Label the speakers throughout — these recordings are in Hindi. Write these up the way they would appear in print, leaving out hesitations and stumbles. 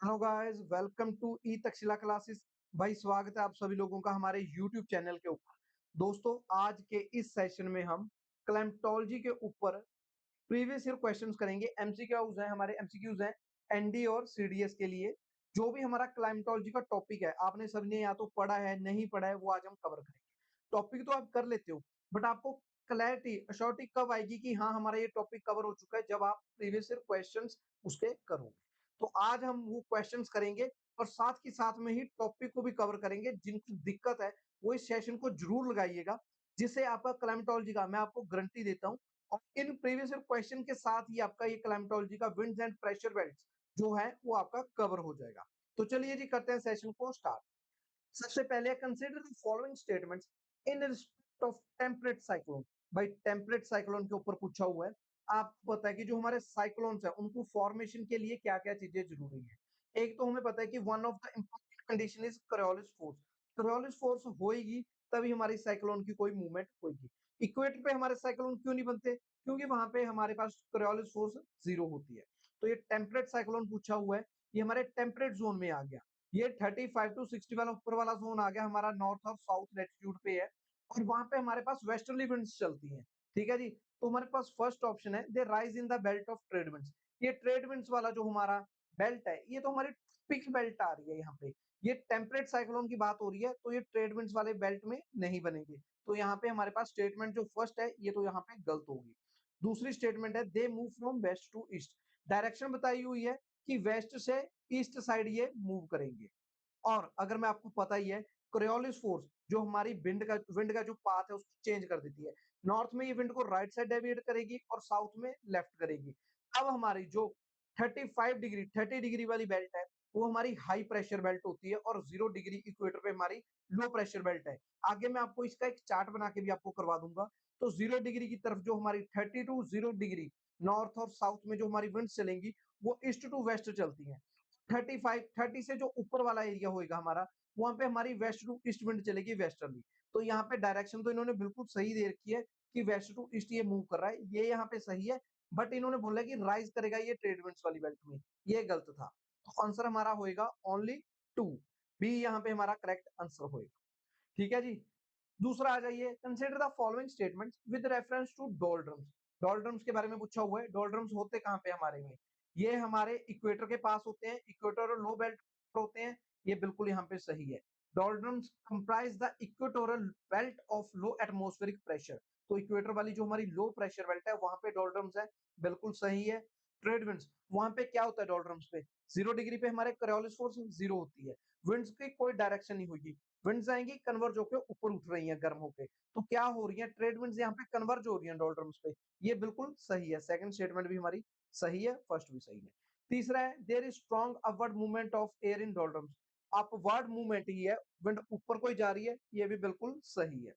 Speaker 1: Hello guys, welcome to E Takshashila classes. भाई स्वागत है आप सभी लोगों का हमारे यूट्यूब चैनल के ऊपर। दोस्तों, आज के इस सेशन में हम क्लेम्प्टोलॉजी के ऊपर प्रीवियस ईयर क्वेश्चंस करेंगे। एमसीक्यूज हैं, हमारे एमसीक्यूज हैं एनडी और सीडीएस के लिए। जो भी हमारा क्लाइमेटोलॉजी का टॉपिक है, आपने सबने या तो पढ़ा है, नहीं पढ़ा है, वो आज हम कवर करेंगे। टॉपिक तो आप कर लेते हो, बट आपको क्लैरिटी अश्योरिटी कब आएगी कि हाँ हमारा ये टॉपिक कवर हो चुका है, जब आप प्रीवियस ईयर क्वेश्चंस उसके करोगे। तो आज हम वो क्वेश्चंस करेंगे और साथ के साथ में ही टॉपिक को भी कवर करेंगे। जिनको दिक्कत है वो इस सेशन को जरूर लगाइएगा, जिससे आपका क्लाइमेटोलॉजी का मैं आपको गारंटी देता हूँ। और इन प्रीवियस ईयर क्वेश्चन के साथ ही आपका ये क्लाइमेटोलॉजी का विंड्स एंड प्रेशर बेल्ट जो है वो आपका कवर हो जाएगा। तो चलिए जी, करते हैं सेशन को स्टार्ट। सबसे पहले consider the following statements in respect of temperate cyclone. भाई टेम्परेट साइक्लोन के ऊपर पूछा हुआ है। आपको पता है कि जो हमारे साइक्लोन्स है उनको फॉर्मेशन के लिए क्या क्या चीजें जरूरी है। एक तो हमें पता है कि one of the important condition is Coriolis force. Coriolis force होएगी तभी हमारी साइक्लोन की कोई मूवमेंट होगी। इक्वेटर पे हमारे साइक्लोन क्यों नहीं बनते? क्योंकि वहां पे हमारे पास कोरियोलिस फोर्स जीरो होती है। तो ये टेम्परेट साइक्लोन पूछा हुआ है, ये हमारे टेम्परेट जोन में आ गया। ये 35 टू 60 वाला ऊपर वाला जोन आ गया, हमारा नॉर्थ और साउथ लैटिट्यूड पे है। और वहां पे हमारे पास वेस्टर्ली विंड्स चलती हैं। ठीक है जी। तो हमारे पास फर्स्ट ऑप्शन है they rise in the belt of trade winds. ये ट्रेड विंड्स वाला जो हमारा बेल्ट है, ये तो हमारी पिक बेल्ट आ रही है यहाँ पे। ये टेम्परेट साइक्लोन की बात हो रही है, तो ये ट्रेड विंड्स वाले बेल्ट में नहीं बनेंगे। तो यहाँ पे हमारे पास स्टेटमेंट जो फर्स्ट है ये तो यहाँ पे गलत होगी। दूसरी स्टेटमेंट है they move from west to east. Direction बताई हुई है कि वेस्ट से ईस्ट साइड ये मूव करेंगे। और अगर मैं आपको पता ही है, कोरियोलिस फोर्स जो हमारी विंड का जो पाथ है उसको चेंज कर देती है। नॉर्थ में ये विंड को राइट साइड डेविएट करेगी और साउथ में लेफ्ट करेगी। अब हमारी जो 30 डिग्री वाली बेल्ट है वो हमारी हाई प्रेशर बेल्ट होती है और 0 डिग्री इक्वेटर पे हमारी लो प्रेशर बेल्ट है। आगे मैं आपको इसका एक चार्ट बना के भी आपको करवा दूंगा। तो 0 डिग्री की तरफ जो हमारी 30 टू 0 डिग्री नॉर्थ और साउथ में जो हमारी विंड चलेंगी वो ईस्ट टू वेस्ट चलती है। 30 से जो ऊपर वाला एरिया होएगा हमारा, वहां पे हमारी वेस्ट टू ईस्ट विंड चलेगी, वेस्टर्ली। तो यहाँ पे डायरेक्शन तो इन्होंने बिल्कुल सही दे रखी है कि वेस्ट टू ईस्ट ये मूव कर रहा है, ये यहाँ पे सही है। बट इन्होंने बोला कि राइज करेगा ये ट्रेड विंड्स वाली बेल्ट में, ये गलत था। तो आंसर हमारा होएगा ओनली 2, बी यहाँ पे हमारा करेक्ट आंसर होएगा। ठीक है जी। दूसरा आ जाइए, consider the following statements with reference to doldrums. Doldrums के बारे में पूछा हुआ है। डोलड्रम्स होते कहाँ पे हमारे में? ये हमारे इक्वेटर के पास होते हैं, इक्वेटर और लो बेल्ट होते हैं। ये बिल्कुल यहाँ पे सही है। डोलड्रम्स comprise the equatorial belt of low atmospheric pressure. तो इक्वेटर वाली जो हमारी लो प्रेशर बेल्ट है वहां पे डोलड्रम्स है, बिल्कुल सही है। ट्रेड विंड्स वहां पे क्या होता है डोलड्रम्स पे? 0 डिग्री पे हमारे कोरियोलिस फोर्स जीरो होती है। विंड्स की कोई डायरेक्शन नहीं होगी, विंड्स आएंगी कन्वर्ज होकर ऊपर उठ रही हैं गर्म होके। तो क्या हो रही है, ट्रेड विंड्स यहाँ पे कन्वर्ज हो रही हैं डोलड्रम्स पे। ये बिल्कुल सही है, सेकंड स्टेटमेंट भी हमारी सही है, फर्स्ट भी सही है। तीसरा है there is strong upward movement of air in doldrums. Upward movement ही है, विंड ऊपर को जा रही है, ये भी बिल्कुल सही है।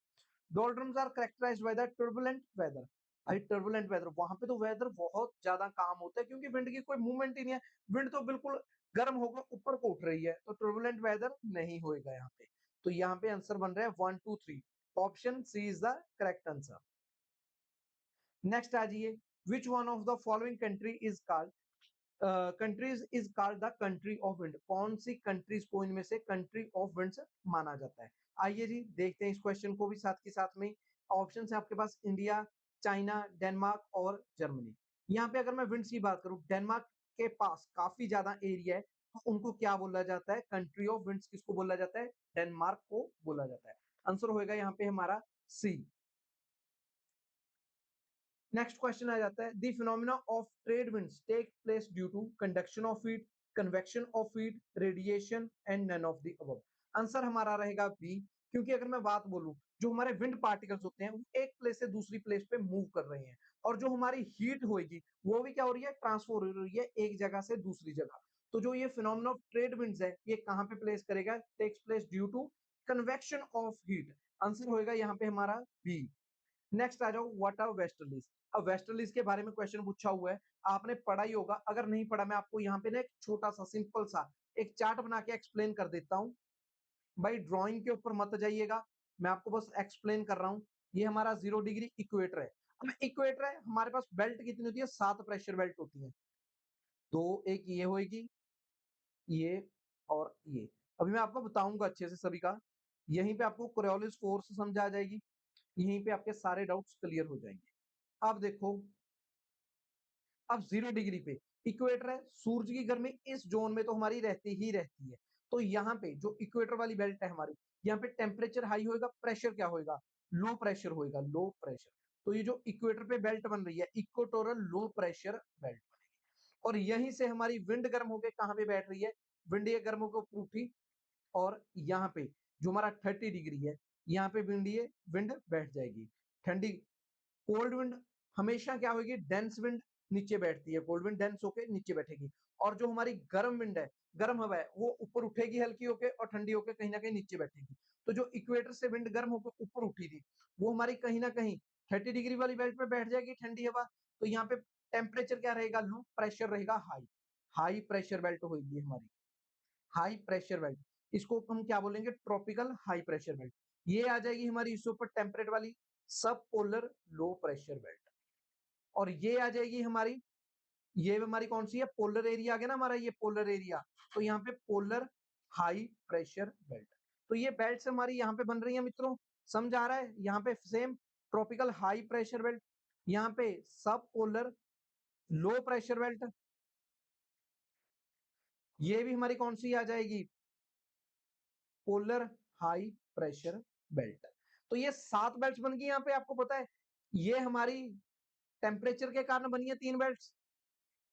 Speaker 1: Doldrums are characterised by the turbulent weather. भाई टर्बुलेंट वेदर, वहां पे तो वेदर बहुत ज्यादा काम होता है क्योंकि विंड की कोई मूवमेंट ही नहीं है। विंड तो बिल्कुल गर्म होकर ऊपर को उठ रही है, तो टर्बुलेंट वेदर नहीं होएगा यहाँ पे। तो यहाँ पे आंसर बन रहा है 1 2 3, option C is the correct answer. Next आ जाइए, which one of the following country is called countries is called the country of wind. कौन सी कंट्रीज को इनमें से कंट्री ऑफ विंड्स माना जाता है? आइए जी देखते हैं इस क्वेश्चन को भी साथ के साथ में। ऑप्शन है आपके पास इंडिया, चाइना, डेनमार्क और जर्मनी। यहाँ पे अगर मैं विंड्स की बात करूं, डेनमार्क के पास काफी ज्यादा एरिया है, तो उनको क्या बोला जाता है? कंट्री ऑफ विंड्स किसको बोला जाता है? डेनमार्क को बोला जाता है। आंसर होएगा यहाँ पे हमारा सी। नेक्स्ट क्वेश्चन आ जाता है, the phenomena of trade winds take place due to conduction of heat, convection of heat, radiation and none of the above. Answer हमारा रहेगा बी। क्योंकि अगर मैं बात बोलूं, जो हमारे विंड पार्टिकल्स होते हैं वो एक प्लेस से दूसरी प्लेस पे मूव कर रहे हैं, और जो हमारी हीट होगी वो भी क्या हो रही है? ट्रांसफर हो रही है एक जगह से दूसरी जगह। तो जो ये फिनोमेना ऑफ ट्रेड विंड्स है ये कहाँ पे प्लेस करेगा? Takes place due to convection of heat. Answer होएगा यहाँ पे हमारा बी। नेक्स्ट आ जाओ, व्हाट आर वेस्टर्लीज। अब वेस्टर्लीज के बारे में क्वेश्चन पूछा हुआ है, आपने पढ़ा ही होगा। अगर नहीं पढ़ा, मैं आपको यहाँ पे ना एक छोटा सा सिंपल सा एक चार्ट बना के एक्सप्लेन कर देता हूँ। भाई ड्राइंग के ऊपर मत जाइएगा, मैं आपको बस एक्सप्लेन कर रहा हूँ। ये हमारा 0 डिग्री इक्वेटर है। अब इक्वेटर है, हमारे पास बेल्ट कितनी होती है? 7 प्रेशर बेल्ट होती है। तो एक ये होगी, ये और ये। अभी मैं आपको बताऊंगा अच्छे से सभी का। यहीं पे आपको कोरियोलिस फोर्स समझ आ जाएगी, यहीं पे आपके सारे डाउट्स क्लियर हो जाएंगे। अब देखो, अब 0 डिग्री पे इक्वेटर है, सूरज की गर्मी इस जोन में तो हमारी रहती ही रहती है। तो यहाँ पे जो इक्वेटर वाली बेल्ट है हमारी, यहाँ पे टेम्परेचर हाई होएगा, प्रेशर क्या होएगा, लो प्रेशर होएगा, लो प्रेशर। तो ये जो इक्वेटर पे बेल्ट बन रही है, इक्वेटोरल लो प्रेशर बेल्ट बनेगी। और यहीं से हमारी विंड गर्म होके कहाँ पे बैठ रही है, विंड ये गर्म होकर ऊपर उठी, और यहाँ पे जो हमारा 30 डिग्री है, यहाँ पे विंड ये विंड बैठ जाएगी ठंडी। कोल्ड विंड हमेशा क्या होगी, डेंस विंड नीचे बैठती है, कोल्ड विंड डेंस होके नीचे बैठेगी। और जो हमारी गर्म विंड है, गर्म हवा है, वो ऊपर उठेगी हल्की होके और ठंडी होके कहीं ना कहीं नीचे बैठेगी। तो जो इक्वेटर से विंड गर्म होकर ऊपर उठी थी, वो हमारी कहीं ना कहीं 30 डिग्री वाली बेल्ट में बैठ जाएगी ठंडी हवा। तो यहाँ पे टेम्परेचर क्या रहेगा, लो प्रेशर रहेगा हाई, हाई प्रेशर बेल्ट होगी हमारी, हाई प्रेशर बेल्ट। इसको हम क्या बोलेंगे, ट्रॉपिकल हाई प्रेशर बेल्ट। ये आ जाएगी हमारी इससे ऊपर टेम्परेट वाली सब पोलर लो प्रेशर बेल्ट। और ये आ जाएगी हमारी, ये हमारी कौन सी है, पोलर एरिया आ गया ना हमारा, ये पोलर एरिया। तो यहाँ पे पोलर हाई प्रेशर बेल्ट। तो ये बेल्ट हमारी यहाँ पे बन रही है मित्रों, समझ आ रहा है। यहाँ पे same tropical high pressure belt, यहाँ पे सब पोलर लो प्रेशर बेल्ट, ये भी हमारी कौन सी आ जाएगी, पोलर हाई प्रेशर बेल्ट। तो ये 7 बेल्ट बन गई यहाँ पे, आपको पता है। ये हमारी टेम्परेचर के कारण बनी है 3 बेल्ट।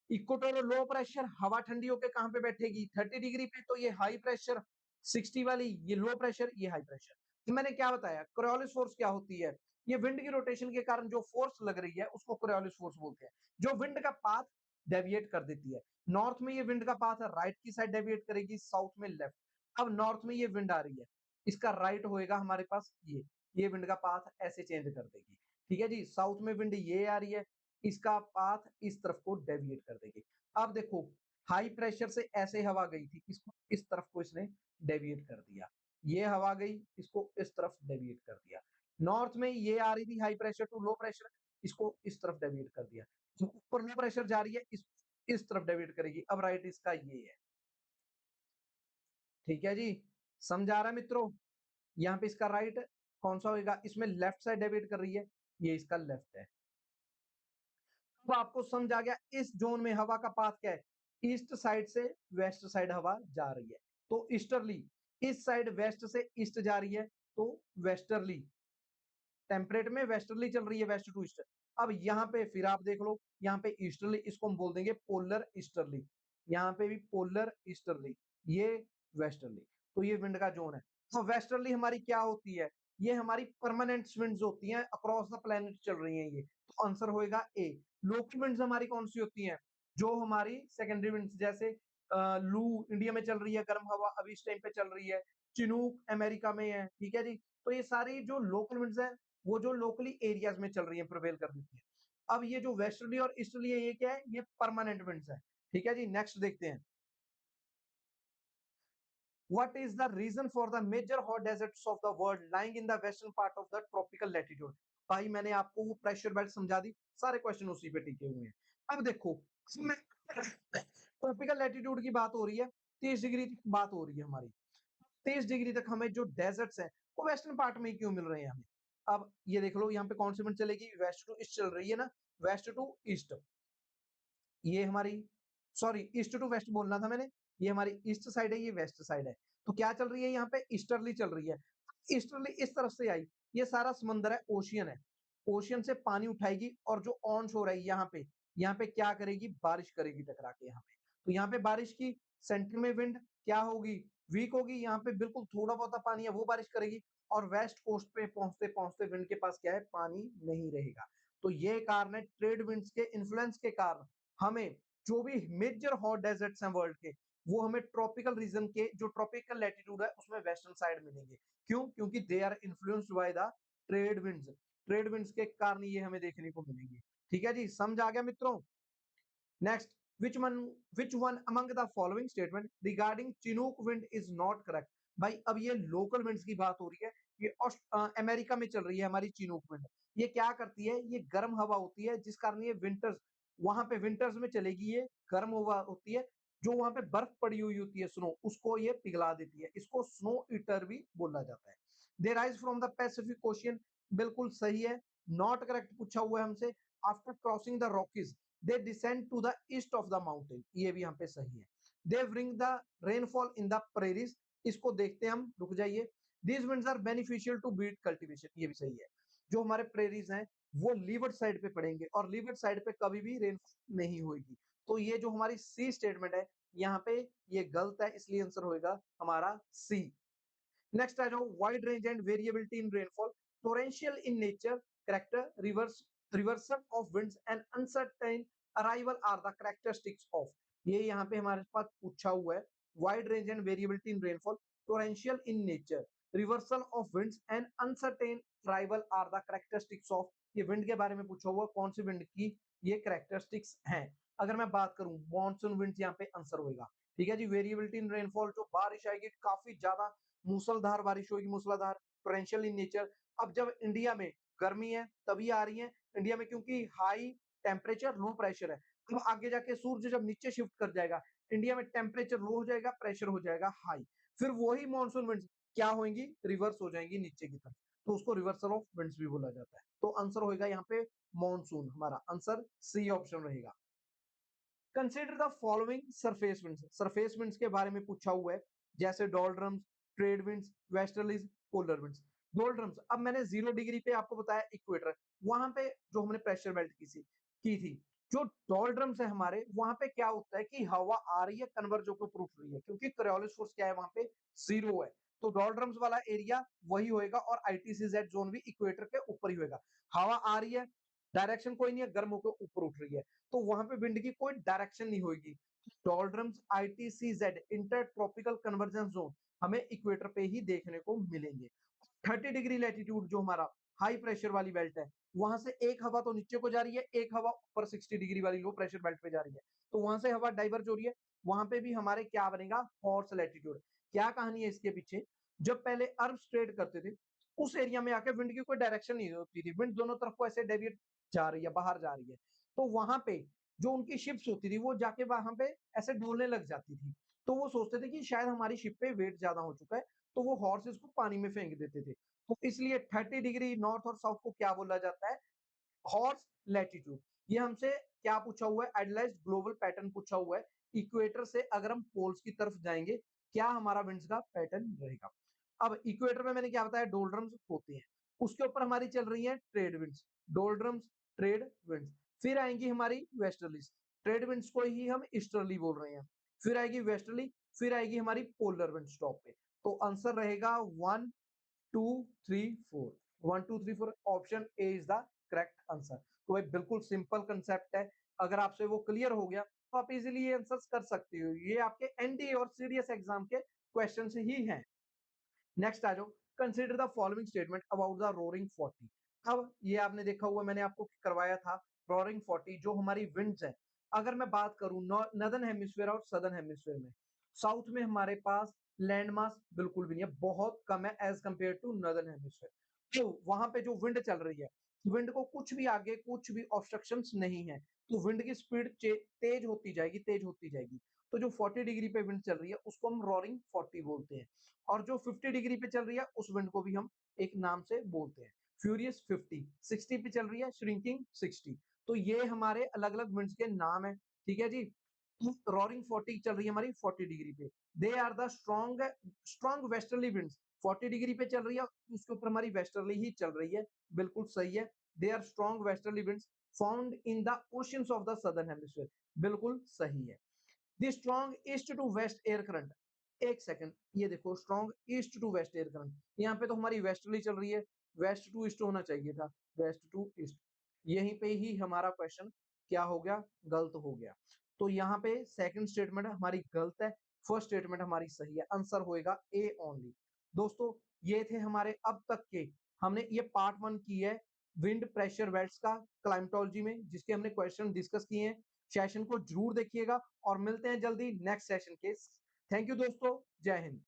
Speaker 1: इक्वेटोरियल लो प्रेशर, हवा ठंडी होकर कहां पे बैठेगी, 30 डिग्री पे। तो ये हाई प्रेशर 60 वाली, ये लो प्रेशर, ये हाई प्रेशर। तो मैंने क्या बताया, कोरियोलिस फोर्स क्या होती है, ये विंड की रोटेशन के कारण जो फोर्स लग रही है उसको कोरियोलिस फोर्स बोलते हैं, जो विंड का पाथ डेविएट कर देती है। नॉर्थ में ये विंड का पाथ है, राइट की साइड डेविएट करेगी, साउथ में लेफ्ट। अब नॉर्थ में ये विंड आ रही है, इसका राइट होएगा हमारे पास ये विंड का पाथ ऐसे चेंज कर देगी। ठीक है जी, साउथ में विंड ये आ रही है, इसका पाथ इस तरफ को डेविएट कर देगी। अब देखो, हाई प्रेशर से ऐसे हवा गई थी, इसको इस तरफ को इसने डेविएट कर दिया, ये हवा गई, इसको इस तरफ डेविएट कर दिया। नॉर्थ में ये आ रही थी high pressure to low pressure, इसको इस तरफ डेविएट कर दिया। जो ऊपर लो प्रेशर जा रही है, इस तरफ डेविएट करेगी। अब राइट इसका ये है। ठीक है जी, समझ आ रहा है मित्रों। यहाँ पे इसका राइट कौन सा होगा, इसमें लेफ्ट साइड डेविएट कर रही है, ये इसका लेफ्ट है। अब आपको समझ आ गया इस जोन में हवा का पाथ क्या है, ईस्ट साइड से वेस्ट साइड हवा जा रही है, तो ईस्टर्ली। इस साइड वेस्ट से ईस्ट जा रही है, तो वेस्टर्ली। टेम्परेट में वेस्टर्ली चल रही है, वेस्ट टू ईस्ट। अब यहाँ पे फिर आप देख लो, यहाँ पे ईस्टर्ली, इसको हम बोल देंगे पोलर ईस्टर्ली। यहाँ पे भी पोलर ईस्टर्ली, ये वेस्टर्ली। तो ये विंड का जोन है। तो वेस्टर्ली हमारी क्या होती है, ये हमारी परमानेंट विंड्स होती हैं, अक्रॉस द प्लेनेट चल रही हैं ये। तो आंसर होएगा ए। लोकल विंड्स हमारी कौन सी होती हैं, जो हमारी सेकेंडरी विंड्स, जैसे लू इंडिया में चल रही है, गर्म हवा अभी इस टाइम पे चल रही है, चिनूक अमेरिका में है। ठीक है जी, तो ये सारी जो लोकल विंड्स है, वो जो लोकली एरियाज में चल रही है, प्रिवेल कर रही है। अब ये जो वेस्टर्ली और ईस्टर्ली है, ये क्या है, ये परमानेंट विंड्स है। ठीक है जी, नेक्स्ट देखते हैं। What is the reason for the major hot deserts of the world lying in the western part of the tropical latitude? भाई मैंने आपको वो प्रेशर बेल्ट समझा दी, सारे क्वेश्चन उसी पे टिके हुए हैं। अब देखो, ट्रॉपिकल लैटिट्यूड की बात हो रही है, 30 डिग्री की बात हो रही है हमारी। 30 डिग्री तक हमें जो डेजर्ट्स हैं, वो वेस्टर्न पार्ट में ही क्यों मिल रहे हैं हमें। अब ये देख लो, यहाँ पे कौन सी विंड चलेगी, वेस्ट टू ईस्ट चल रही है ना, वेस्ट टू ईस्ट। ये हमारी, सॉरी ईस्ट टू वेस्ट बोलना था मैंने, ये हमारी ईस्ट साइड है, ये वेस्ट साइड है। तो क्या चल रही है यहाँ पे, ईस्टर्ली चल रही है। ईस्टर्ली इस तरफ से आई, ये सारा समंदर है, ओशियन है। ओशियन से पानी उठाएगी और जो ऑन शोर है यहाँ पे क्या करेगी, बारिश करेगी टकरा के यहाँ पे। तो यहाँ पे बारिश की सेंटर में विंड क्या होगी, वीक होगी। यहाँ पे बिल्कुल थोड़ा बहुत पानी है, वो बारिश करेगी। और वेस्ट कोस्ट पे पहुंचते पहुंचते विंड के पास क्या है, पानी नहीं रहेगा। तो ये कारण है, ट्रेड विंड्स के इन्फ्लुएंस के कारण हमें जो भी मेजर हॉट डेजर्ट्स हैं वर्ल्ड के, वो हमें ट्रॉपिकल रीजन के, जो ट्रॉपिकल लैटिट्यूड है उसमें वेस्टर्न साइड मिलेंगे। क्यों, क्योंकि they are influenced by the trade winds. Trade winds के कारण ये हमें देखने को मिलेंगे। ठीक है जी, समझ आ गया मित्रों। Next, which one among the following statement regarding Chinook wind is not correct? भाई अब ये लोकल विंड्स की बात हो रही है, ये अमेरिका में चल रही है हमारी चिनूक विंड। ये क्या करती है, ये गर्म हवा होती है, जिस कारण ये विंटर्स, वहां पे विंटर्स में चलेगी, ये गर्म हवा होती है। जो वहां पे बर्फ पड़ी हुई होती है स्नो, उसको ये पिघला देती है, इसको स्नो ईटर भी बोला जाता है। They rise from the Pacific Ocean, बिल्कुल सही है। नॉट करेक्ट पूछा हुआ है हमसे। After crossing the Rockies they descend to the east of the mountain, ये भी यहाँ पे सही है। They bring the rainfall in the prairies, इसको देखते हैं हम, रुक जाइए। These winds are beneficial to beet cultivation, ये भी सही है। जो हमारे प्रेरीज हैं वो लीवर्ड साइड पे पड़ेंगे और लीवर्ड साइड पे कभी भी रेनफॉल नहीं होगी। तो ये जो हमारी सी स्टेटमेंट है यहाँ पे ये गलत है, इसलिए आंसर होगा हमारा सी। नेक्स्ट आ जाओ, wide range and variability in rainfall, torrential in nature, character reversal of winds and uncertain arrival are the characteristics of, ये यहाँ पे हमारे पास पूछा हुआ है। Wide range and variability in rainfall, torrential in nature, reversal of winds and uncertain arrival are the characteristics of, ये विंड के बारे में पूछा हुआ, कौन सी विंड की ये कैरेक्टरिस्टिक्स हैं। अगर मैं बात करूं मॉनसून विंड, यहाँ पे आंसर होगा। ठीक है जी, वेरिएबिलिटी इन रेनफॉल, जो बारिश आएगी काफी ज्यादा मूसलाधार बारिश होगी, मूसलाधार, टोरेंशियल इन नेचर। अब जब इंडिया में गर्मी है तभी आ रही है इंडिया में, क्योंकि हाई टेम्परेचर लो प्रेशर है। अब आगे जाके सूर्य जब नीचे शिफ्ट कर जाएगा, इंडिया में टेम्परेचर लो हो जाएगा, प्रेशर हो जाएगा हाई, फिर वही मॉनसून विंड्स क्या होंगी, रिवर्स हो जाएंगी नीचे की तरफ, तो उसको रिवर्सल ऑफ विंड्स भी बोला जाता है। तो आंसर होगा यहाँ पे मॉनसून, हमारा आंसर सी ऑप्शन रहेगा। Consider the following surface winds, surface winds के बारे में पूछा हुआ है, जैसे doldrums, trade winds, westerlies, polar winds. Doldrums, अब मैंने 0 डिग्री पे आपको बताया इक्वेटर, वहां पे जो हमने प्रेशर बेल्ट की थी, जो डोल्ड्रम्स है हमारे, वहां पे क्या होता है कि हवा आ रही है कन्वर्ज होकर उठ रही है, क्योंकि कोरियोलिस फोर्स क्या है वहां पे, 0 है। तो डोल्ड्रम्स वाला एरिया वही होएगा और आईटीसीजेड जोन भी इक्वेटर के ऊपर ही होएगा। हवा आ रही है, डायरेक्शन कोई नहीं है, गर्म होकर ऊपर उठ रही है, तो वहां पे विंड की कोई डायरेक्शन नहीं होगी। Doldrums ITCZ inter tropical convergence zone हमें इक्वेटर पे ही देखने को मिलेंगे। 30 डिग्री लैटिट्यूड जो हमारा हाई प्रेशर वाली बेल्ट है, वहां से एक हवा तो नीचे को जा रही है, एक हवा ऊपर 60 डिग्री वाली लो प्रेशर बेल्ट पे जा रही है, तो वहां से हवा डाइवर्ज हो रही है। वहां पे भी हमारे क्या बनेगा, हॉर्स लैटिट्यूड। क्या कहानी है इसके पीछे, जब पहले अरब ट्रेड करते थे, उस एरिया में आके विंड की कोई डायरेक्शन नहीं होती थी, विंड दोनों तरफ को ऐसे डेविएट जा रही है, बाहर जा रही है, तो वहां पे जो उनकी शिप्स होती थी वो जाके वहां पे ऐसे डोलने लग जाती थी, तो वो सोचते थे कि शायद हमारी शिप पे वेट ज्यादा हो चुका है, तो वो हॉर्सेस को पानी में फेंक देते थे। तो इसलिए 30 डिग्री नॉर्थ और साउथ को क्या बोला जाता है, हॉर्स लैटिट्यूड। ये हमसे क्या पूछा हुआ है, आइडियलाइज्ड ग्लोबल पैटर्न पूछा हुआ है, इक्वेटर से अगर हम पोल्स की तरफ जाएंगे क्या हमारा विंड्स का पैटर्न रहेगा। अब इक्वेटर में मैंने क्या बताया, डोल्ड्रम्स होते हैं, उसके ऊपर हमारी चल रही है ट्रेड विंड्स, डोल्ड्रम्स, ट्रेड विंड्स। फिर आएंगी हमारी वेस्टर्लीज, ट्रेड विंड्स को ही हम ईस्टर्ली बोल रहे हैं। फिर आएगी वेस्टर्ली, फिर आएगी हमारी पोलर विंड्स टॉप पे। तो आंसर रहेगा 1 2 3 4, 1 2 3 4, option A is the correct answer. तो भाई बिल्कुल सिंपल कंसेप्ट है, अगर आपसे वो क्लियर हो गया तो आप इजीली ये आंसर्स कर सकते हो, ये आपके एनडीए और सीडीएस एग्जाम के क्वेश्चन ही हैं। नेक्स्ट आ जाओ, consider the following statement about the roaring 40। अब ये आपने देखा हुआ, मैंने आपको करवाया था, रोरिंग 40 जो हमारी विंड्स है। अगर मैं बात करूं नॉर्दर्न हेमिस्फीयर और सदर्न हेमिस्फीयर में, साउथ में हमारे पास लैंड मास बिल्कुल भी नहीं है, बहुत कम है as compare to northern hemisphere. तो वहां पे जो विंड चल रही है, विंड को कुछ भी आगे कुछ भी ऑब्स्ट्रक्शंस नहीं है, तो विंड की स्पीड तेज होती जाएगी, तेज होती जाएगी। तो जो 40 डिग्री पे विंड चल रही है उसको हम रोरिंग 40 बोलते हैं, और जो 50 डिग्री पे चल रही है उस विंड को भी हम एक नाम से बोलते हैं, फ्यूरियस 50। 60 पे चल रही है, श्रिंकिंग 60। तो ये हमारे अलग अलग विंड्स के नाम है। ठीक है जी, रोरिंग 40 चल रही है हमारी 40 डिग्री पे, they are the strong strong westerly winds. 40 degree पे चल रही है, उसके ऊपर हमारी वेस्टर्ली ही चल रही है, बिल्कुल सही है। They are strong westerly winds found in the oceans of the southern hemisphere, बिल्कुल सही है। The strong east to west air current, एक सेकंड, ये देखो strong east to west air current, यहाँ पे तो हमारी वेस्टर्ली चल रही है, वेस्ट टू ईस्ट होना चाहिए था, वेस्ट टू ईस्ट। यहीं पे ही हमारा क्वेश्चन क्या हो गया, गलत हो गया। तो यहाँ पे सेकंड स्टेटमेंट हमारी गलत है, फर्स्ट स्टेटमेंट हमारी सही है, आंसर होएगा ए ओनली। दोस्तों ये थे हमारे अब तक के, हमने ये पार्ट 1 की है विंड प्रेशर बेल्ट्स का क्लाइमेटोलॉजी में, जिसके हमने क्वेश्चन डिस्कस किए हैं। सेशन को जरूर देखिएगा और मिलते हैं जल्दी नेक्स्ट सेशन के। थैंक यू दोस्तों, जय हिंद।